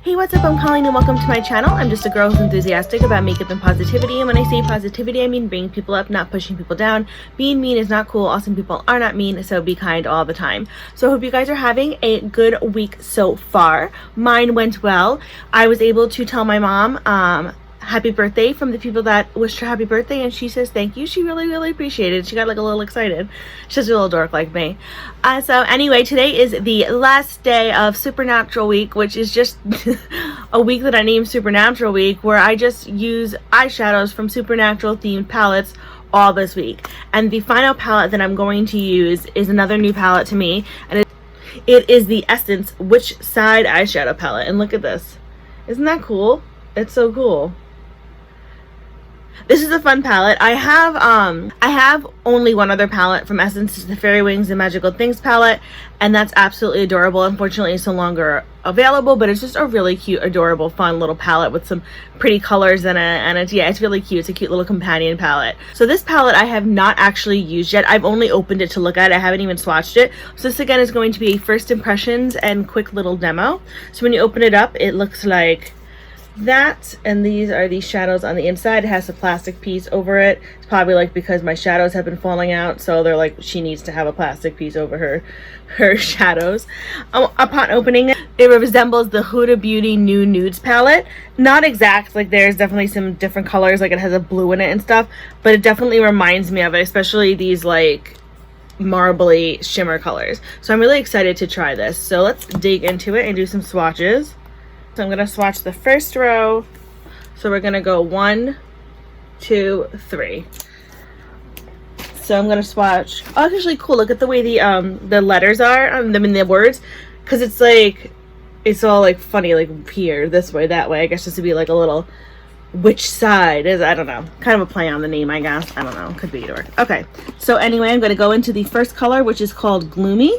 Hey, what's up? I'm Colleen and welcome to my channel. I'm just a girl who's enthusiastic about makeup and positivity, and when I say positivity, I mean bringing people up, not pushing people down. Being mean is not cool. Awesome people are not mean, so be kind all the time. So I hope you guys are having a good week so far. Mine went well. I was able to tell my mom happy birthday from the people that wished her happy birthday, and she says thank you. She really appreciated it. She got like a little excited. She's a little dork like me. So anyway, today is the last day of Supernatural week, which is just a week that I named Supernatural week, where I just use eyeshadows from Supernatural themed palettes all this week. And the final palette that I'm going to use is another new palette to me, and it is the Essence Which Side eyeshadow palette. And look at this. Isn't that cool? It's so cool. This is a fun palette. I have only one other palette from Essence. It's the Fairy Wings and Magical Things palette, and that's absolutely adorable. Unfortunately, it's no longer available, but it's just a really cute, adorable, fun little palette with some pretty colors in it, and it's really cute. It's a cute little companion palette. So this palette I have not actually used yet. I've only opened it to look at it. I haven't even swatched it. So this again is going to be first impressions and quick little demo. So when you open it up, it looks like that, and these are the shadows on the inside. It has a plastic piece over it. It's probably like because my shadows have been falling out, so they're like, she needs to have a plastic piece over her shadows. Upon opening it, it resembles the Huda Beauty New Nudes palette. Not exact, like there's definitely some different colors, like it has a blue in it and stuff, but it definitely reminds me of it, especially these like marbly shimmer colors. So I'm really excited to try this. So let's dig into it and do some swatches. So I'm going to swatch the first row. So we're going to go 1, 2, 3. So I'm going to swatch. Oh, it's actually cool. Look at the way the letters are on them in the words. Because it's like, it's all like funny, like here, this way, that way. I guess just to be like a little, which side is, I don't know. Kind of a play on the name, I guess. I don't know. Could be either. Okay. So anyway, I'm going to go into the first color, which is called Gloomy.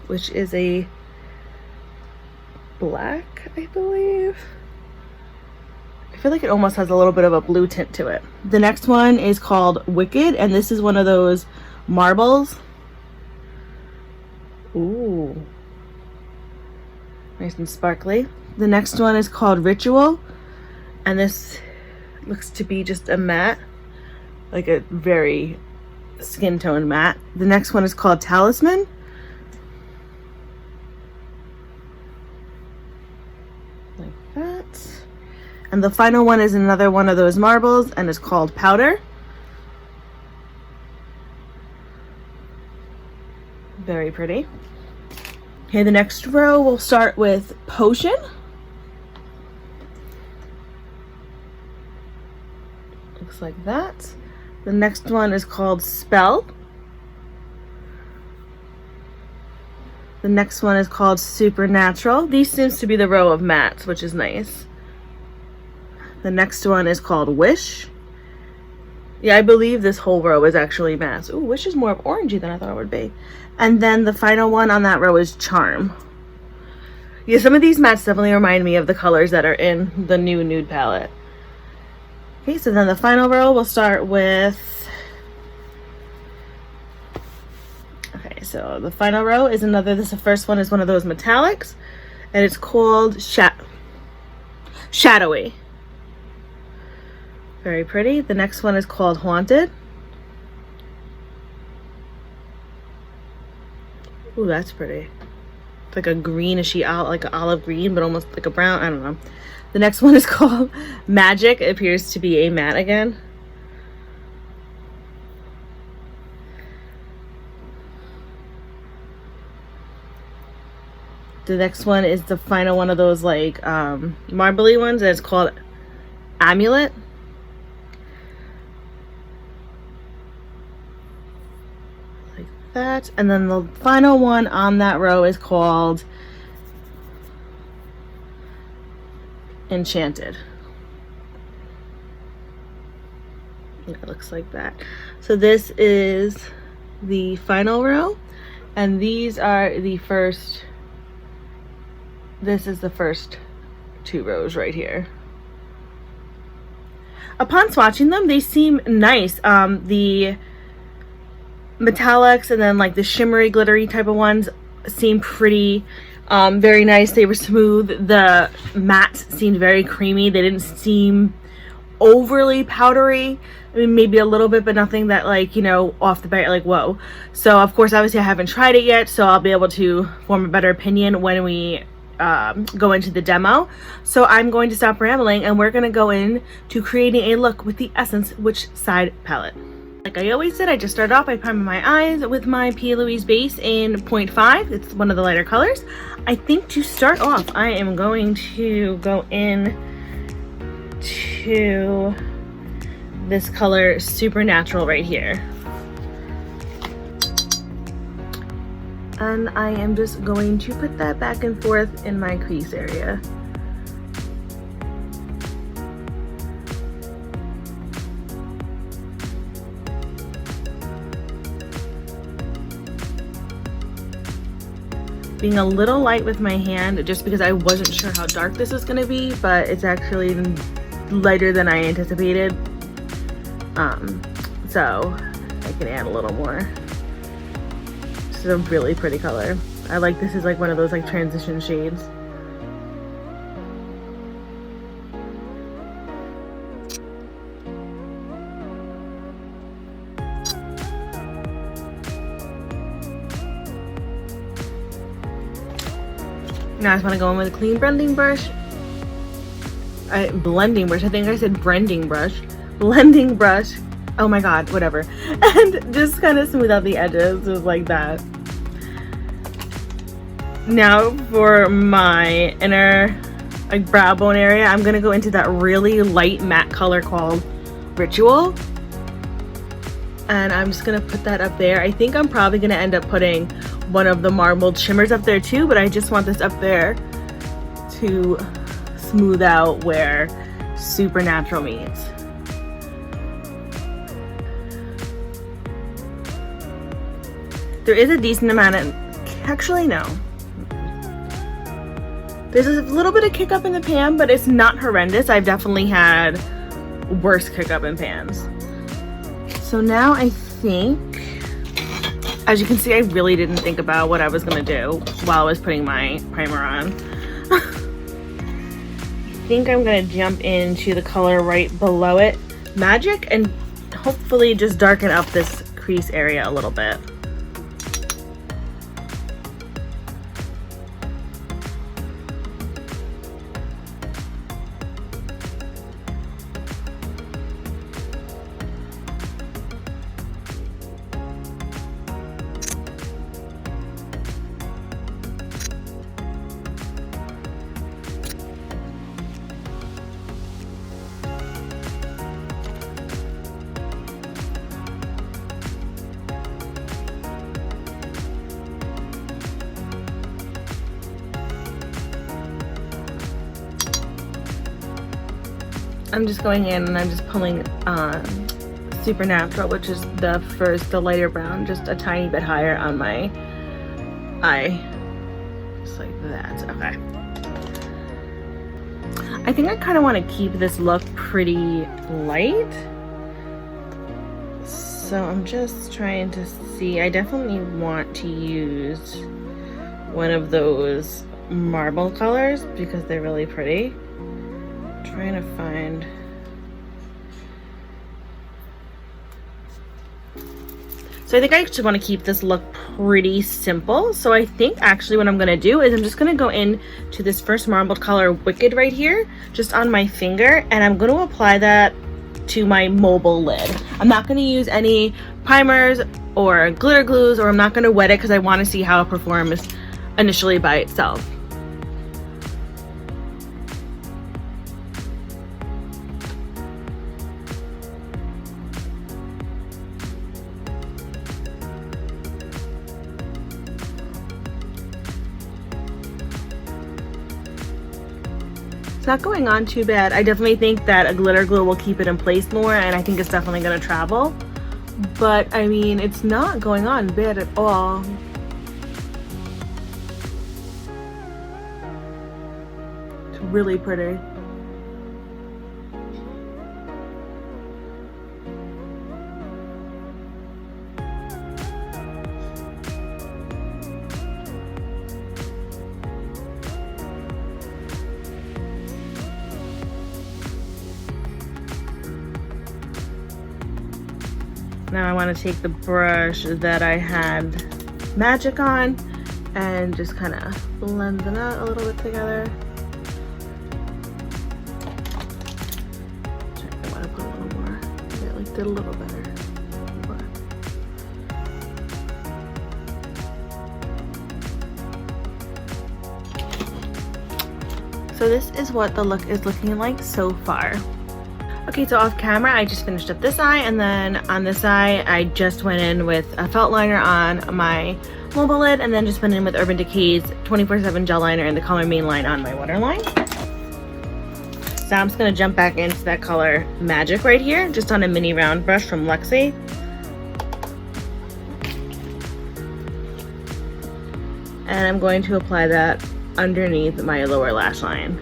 Which is a black, I believe. I feel like it almost has a little bit of a blue tint to it. The next one is called Wicked, and this is one of those marbles. Ooh, nice and sparkly. The next one is called Ritual, and this looks to be just a matte, like a very skin tone matte. The next one is called Talisman. And the final one is another one of those marbles, and it's called Powder. Very pretty. Okay, the next row we'll start with Potion. Looks like that. The next one is called Spell. The next one is called Supernatural. These seems to be the row of mattes, which is nice. The next one is called Wish. Yeah, I believe this whole row is actually mattes. Ooh, Wish is more of orangey than I thought it would be. And then the final one on that row is Charm. Yeah, some of these mattes definitely remind me of the colors that are in the new Nude palette. Okay, so then the final row we'll start with... Okay, so the final row is the first one is one of those metallics, and it's called Shadowy. Very pretty. The next one is called Haunted. Ooh, that's pretty. It's like a greenish, like an olive green, but almost like a brown. I don't know. The next one is called Magic. It appears to be a matte again. The next one is the final one of those like marbly ones, and it's called Amulet. Like that. And then the final one on that row is called Enchanted. It looks like that. So this is the final row, and these are the first... This is the first two rows right here. Upon swatching them, they seem nice. The metallics and then like the shimmery, glittery type of ones seem pretty Very nice. They were smooth. The mattes seemed very creamy. They didn't seem overly powdery. I mean, maybe a little bit, but nothing that, like, you know, off the bat, like, whoa. So of course, obviously I haven't tried it yet, so I'll be able to form a better opinion when we go into the demo. So I'm going to stop rambling, and we're going to go in to creating a look with the Essence Witch Side palette. Like I always did, I just started off by priming my eyes with my P. Louise base in 0.5. It's one of the lighter colors. I think to start off, I am going to go in to this color Supernatural right here. And I am just going to put that back and forth in my crease area. Being a little light with my hand just because I wasn't sure how dark this was going to be, but it's actually lighter than I anticipated. So I can add a little more. This is a really pretty color. I like this is like one of those like transition shades. Now I just want to go in with a clean blending brush. Blending brush. I think I said blending brush. Blending brush. Oh my god, whatever. And just kind of smooth out the edges, just like that. Now for my inner like brow bone area, I'm gonna go into that really light matte color called Ritual. And I'm just gonna put that up there. I think I'm probably gonna end up putting one of the marbled shimmers up there too, but I just want this up there to smooth out where Supernatural meets. There is a decent amount of, actually no. There's a little bit of kick up in the pan, but it's not horrendous. I've definitely had worse kick up in pans. So now I think, as you can see, I really didn't think about what I was gonna do while I was putting my primer on. I think I'm gonna jump into the color right below it, Magic, and hopefully just darken up this crease area a little bit. I'm just going in and I'm just pulling Supernatural, which is the lighter brown, just a tiny bit higher on my eye. Just like that. Okay. I think I kind of want to keep this look pretty light. So I'm just trying to see. I definitely want to use one of those marble colors because they're really pretty. Trying to find. So I think I actually want to keep this look pretty simple. So I think actually what I'm going to do is I'm just going to go in to this first marbled color, Wicked, right here, just on my finger, and I'm going to apply that to my mobile lid. I'm not going to use any primers or glitter glues, or I'm not going to wet it because I want to see how it performs initially by itself. It's not going on too bad. I definitely think that a glitter glue will keep it in place more, and I think it's definitely going to travel. But I mean, it's not going on bad at all. It's really pretty. Now I want to take the brush that I had magic on and just kind of blend them out a little bit together. I want to put a little more. I liked it a little better. So this is what the look is looking like so far. Okay, so off camera, I just finished up this eye, and then on this eye, I just went in with a felt liner on my mobile lid, and then just went in with Urban Decay's 24/7 gel liner in the color Mainline on my waterline. So I'm just gonna jump back into that color Magic right here, just on a mini round brush from Luxie. And I'm going to apply that underneath my lower lash line.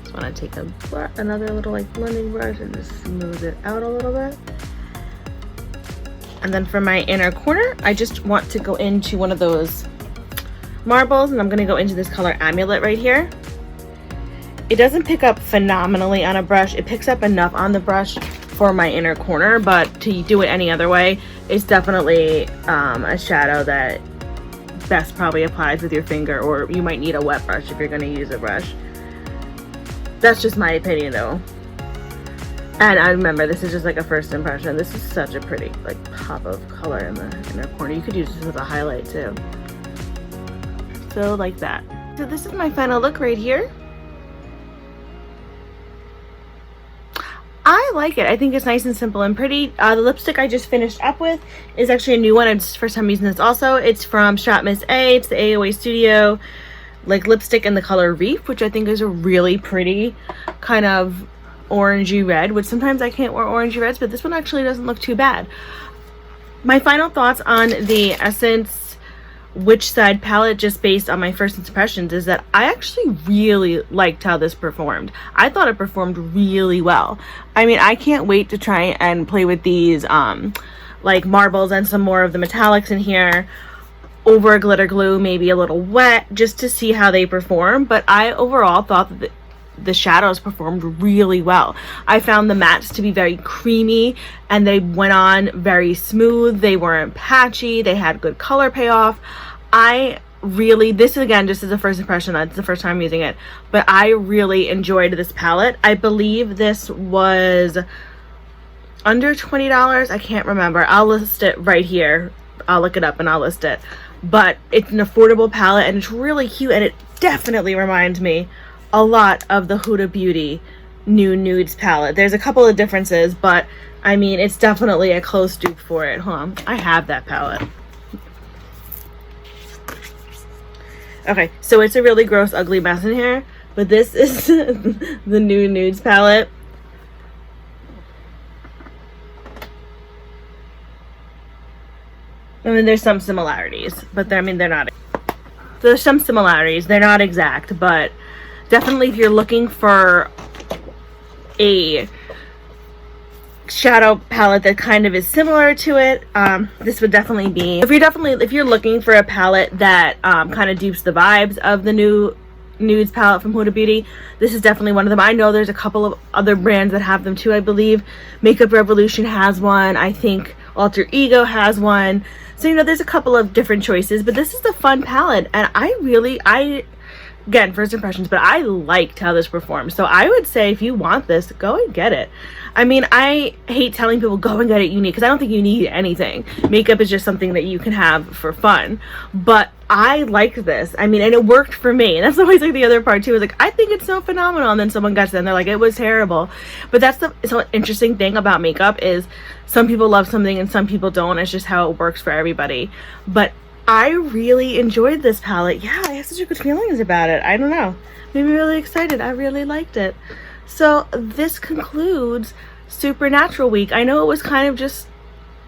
Just want to take another little like blending brush and just smooth it out a little bit. And then for my inner corner, I just want to go into one of those marbles, and I'm going to go into this color Amulet right here. It doesn't pick up phenomenally on a brush. It picks up enough on the brush for my inner corner, but to do it any other way, it's definitely a shadow that best probably applies with your finger, or you might need a wet brush if you're going to use a brush. That's just my opinion though. And I remember, this is just like a first impression. This is such a pretty like pop of color in the inner corner. You could use this as a highlight too. So like that. So this is my final look right here. I like it. I think it's nice and simple and pretty. The lipstick I just finished up with is actually a new one. It's for some reason this also. It's from Shop Miss A. It's the AOA Studio like lipstick in the color Reef, which I think is a really pretty kind of orangey red, which sometimes I can't wear orangey reds, but this one actually doesn't look too bad. My final thoughts on the Essence Which Side palette, just based on my first impressions, is that I actually really liked how this performed. I thought it performed really well. I mean, I can't wait to try and play with these like marbles and some more of the metallics in here over glitter glue, maybe a little wet, just to see how they perform. But I overall thought that the shadows performed really well. I found the mattes to be very creamy, and they went on very smooth. They weren't patchy. They had good color payoff. This again, just as a first impression, that's the first time I'm using it, but I really enjoyed this palette. I believe this was under $20. I can't remember. I'll list it right here. I'll look it up and I'll list it. But it's an affordable palette, and it's really cute, and it definitely reminds me a lot of the Huda Beauty new Nudes palette. There's a couple of differences, but I mean, it's definitely a close dupe for it. Hold on, I have that palette. Okay, so it's a really gross, ugly mess in here, but this is the new Nudes palette. I mean, there's some similarities, but they're not. There's some similarities. They're not exact, but definitely if you're looking for a shadow palette that kind of is similar to it, this would definitely be, if you're looking for a palette that kind of dupes the vibes of the new Nudes palette from Huda Beauty, this is definitely one of them. I know there's a couple of other brands that have them too. I believe Makeup Revolution has one. I think Alter Ego has one. So, you know, there's a couple of different choices, but this is a fun palette, and again, first impressions, but I liked how this performed. So I would say if you want this, go and get it. I mean, I hate telling people go and get it, you need, because I don't think you need anything. Makeup is just something that you can have for fun. But I liked this. I mean, and it worked for me. And that's always like the other part too, is like, I think it's so phenomenal. And then someone gets it and they're like, it was terrible. But that's the so interesting thing about makeup, is some people love something and some people don't. It's just how it works for everybody. But I really enjoyed this palette. Yeah, I have such good feelings about it. I don't know. Made me really excited. I really liked it. So this concludes Supernatural Week. I know it was kind of just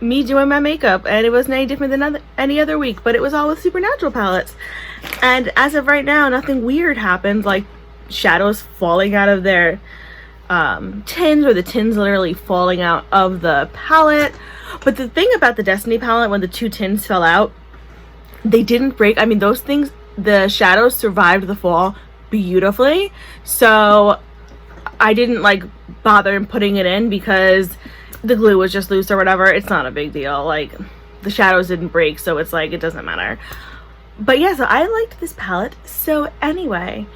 me doing my makeup, and it wasn't any different than any other week, but it was all with Supernatural palettes. And as of right now, nothing weird happened, like shadows falling out of their tins, or the tins literally falling out of the palette. But the thing about the Destiny palette, when the two tins fell out, they didn't break. I mean, those things, the shadows survived the fall beautifully, so I didn't like bother putting it in because the glue was just loose or whatever. It's not a big deal. Like, the shadows didn't break, so it's like, it doesn't matter. But yeah, so I liked this palette. So anyway,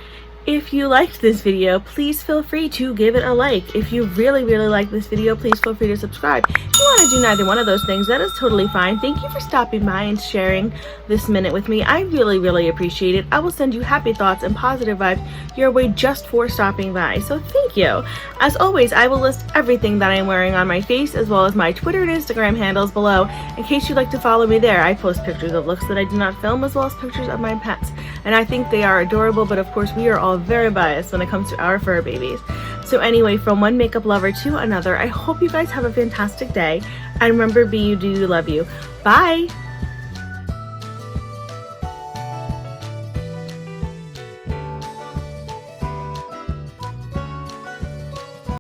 if you liked this video, please feel free to give it a like. If you really liked this video, please feel free to subscribe. If you want to do neither one of those things, that is totally fine. Thank you for stopping by and sharing this minute with me. I really appreciate it. I will send you happy thoughts and positive vibes your way just for stopping by. So thank you. As always, I will list everything that I'm wearing on my face, as well as my Twitter and Instagram handles below, in case you'd like to follow me there. I post pictures of looks that I did not film, as well as pictures of my pets. And I think they are adorable, but of course we are all very biased when it comes to our fur babies. So anyway, from one makeup lover to another, I hope you guys have a fantastic day. And remember, be you, do you, love you. Bye!